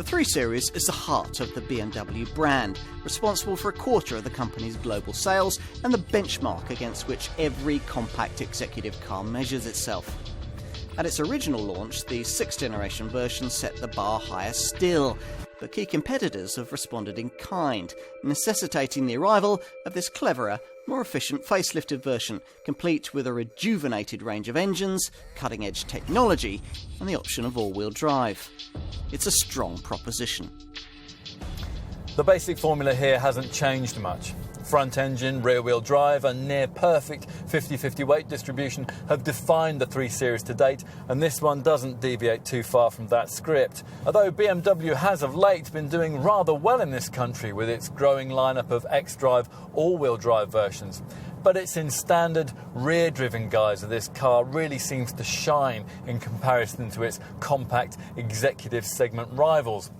The 3 Series is the heart of the BMW brand, responsible for a quarter of the company's global sales and the benchmark against which every compact executive car measures itself. At its original launch, the 6th generation version set the bar higher still, but key competitors have responded in kind, necessitating the arrival of this cleverer, more efficient facelifted version, complete with a rejuvenated range of engines, cutting-edge technology, and the option of all-wheel drive. It's a strong proposition. The basic formula here hasn't changed much. Front engine, rear-wheel drive and near-perfect 50-50 weight distribution have defined the 3 Series to date, and this one doesn't deviate too far from that script. Although BMW has of late been doing rather well in this country with its growing lineup of X-Drive all-wheel drive versions. But it's in standard rear-driven guise that this car really seems to shine in comparison to its compact executive segment rivals.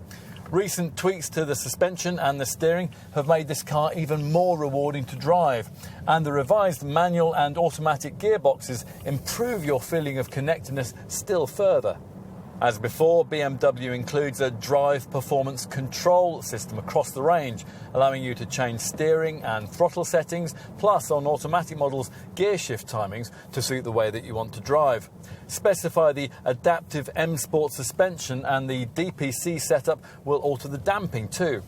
Recent tweaks to the suspension and the steering have made this car even more rewarding to drive, and the revised manual and automatic gearboxes improve your feeling of connectedness still further. As before, BMW includes a drive performance control system across the range, allowing you to change steering and throttle settings, plus on automatic models, gear shift timings to suit the way that you want to drive. Specify the adaptive M Sport suspension, and the DPC setup will alter the damping too.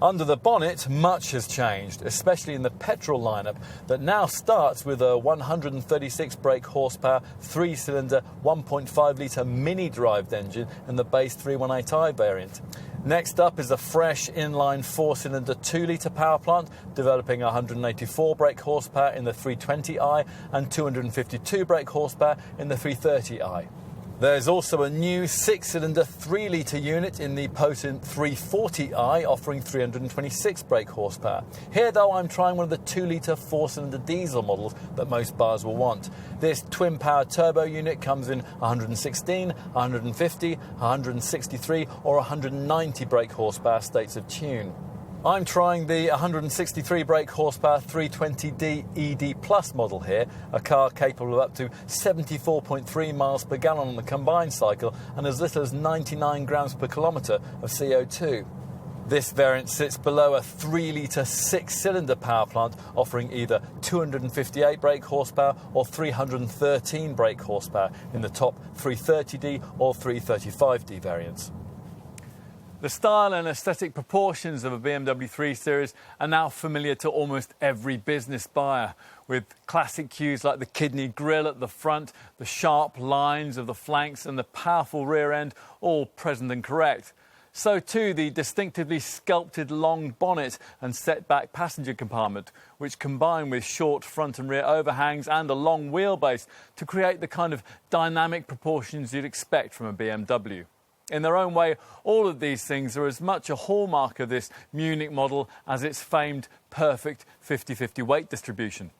Under the bonnet, much has changed, especially in the petrol lineup that now starts with a 136 brake horsepower, 3-cylinder, 1.5-litre mini-drive engine in the base 318i variant. Next up is a fresh inline 4-cylinder 2-litre power plant, developing 184 brake horsepower in the 320i and 252 brake horsepower in the 330i. There's also a new 6-cylinder 3-litre unit in the potent 340i, offering 326 brake horsepower. Here, though, I'm trying one of the 2-litre 4-cylinder diesel models that most buyers will want. This twin-power turbo unit comes in 116, 150, 163 or 190 brake horsepower states of tune. I'm trying the 163 brake horsepower 320d ED Plus model here, a car capable of up to 74.3 miles per gallon on the combined cycle and as little as 99 grams per kilometre of CO2. This variant sits below a 3-litre 6-cylinder power plant, offering either 258 brake horsepower or 313 brake horsepower in the top 330d or 335d variants. The style and aesthetic proportions of a BMW 3 Series are now familiar to almost every business buyer, with classic cues like the kidney grille at the front, the sharp lines of the flanks and the powerful rear end all present and correct. So too the distinctively sculpted long bonnet and set-back passenger compartment, which combine with short front and rear overhangs and a long wheelbase to create the kind of dynamic proportions you'd expect from a BMW. In their own way, all of these things are as much a hallmark of this Munich model as its famed perfect 50-50 weight distribution.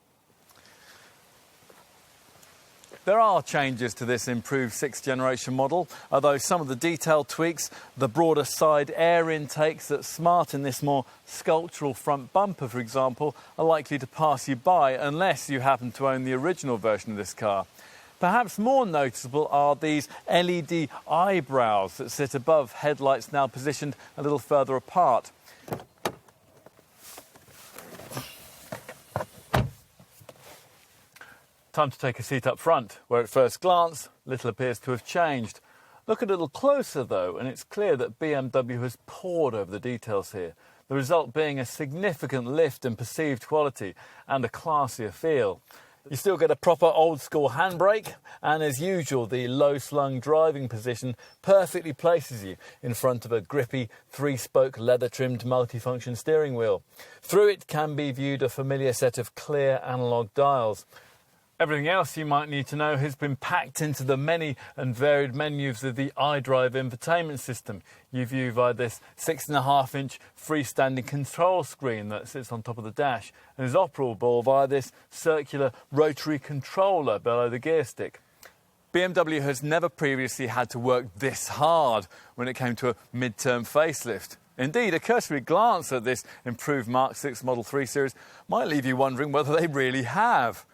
There are changes to this improved 6th generation model, although some of the detailed tweaks, the broader side air intakes that smarten this more sculptural front bumper, for example, are likely to pass you by unless you happen to own the original version of this car. Perhaps more noticeable are these LED eyebrows that sit above headlights now positioned a little further apart. Time to take a seat up front, where at first glance, little appears to have changed. Look a little closer though, and it's clear that BMW has pored over the details here, the result being a significant lift in perceived quality and a classier feel. You still get a proper old-school handbrake, and as usual, the low-slung driving position perfectly places you in front of a grippy, 3-spoke, leather-trimmed multifunction steering wheel. Through it can be viewed a familiar set of clear analogue dials. Everything else you might need to know has been packed into the many and varied menus of the iDrive infotainment system. You view via this 6.5-inch freestanding control screen that sits on top of the dash and is operable via this circular rotary controller below the gear stick. BMW has never previously had to work this hard when it came to a mid-term facelift. Indeed, a cursory glance at this improved Mark 6 Model 3 Series might leave you wondering whether they really have.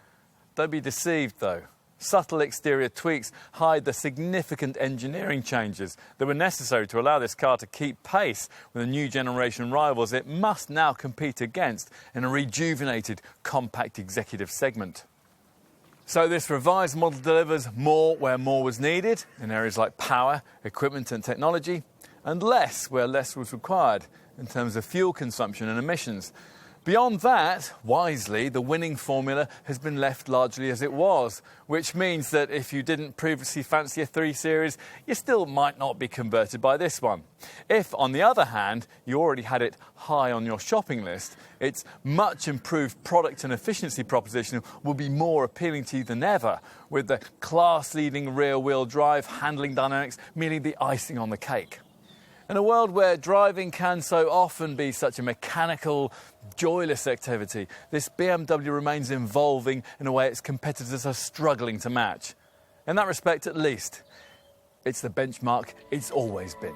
Don't be deceived, though. subtle exterior tweaks hide the significant engineering changes that were necessary to allow this car to keep pace with the new generation rivals it must now compete against in a rejuvenated compact executive segment. So this revised model delivers more where more was needed, in areas like power, equipment and technology, and less where less was required in terms of fuel consumption and emissions. Beyond that, wisely, the winning formula has been left largely as it was, which means that if you didn't previously fancy a 3 Series, you still might not be converted by this one. If, on the other hand, you already had it high on your shopping list, its much improved product and efficiency proposition will be more appealing to you than ever, with the class-leading rear-wheel drive handling dynamics merely the icing on the cake. In a world where driving can so often be such a mechanical, joyless activity, this BMW remains evolving in a way its competitors are struggling to match. In that respect, at least, it's the benchmark it's always been.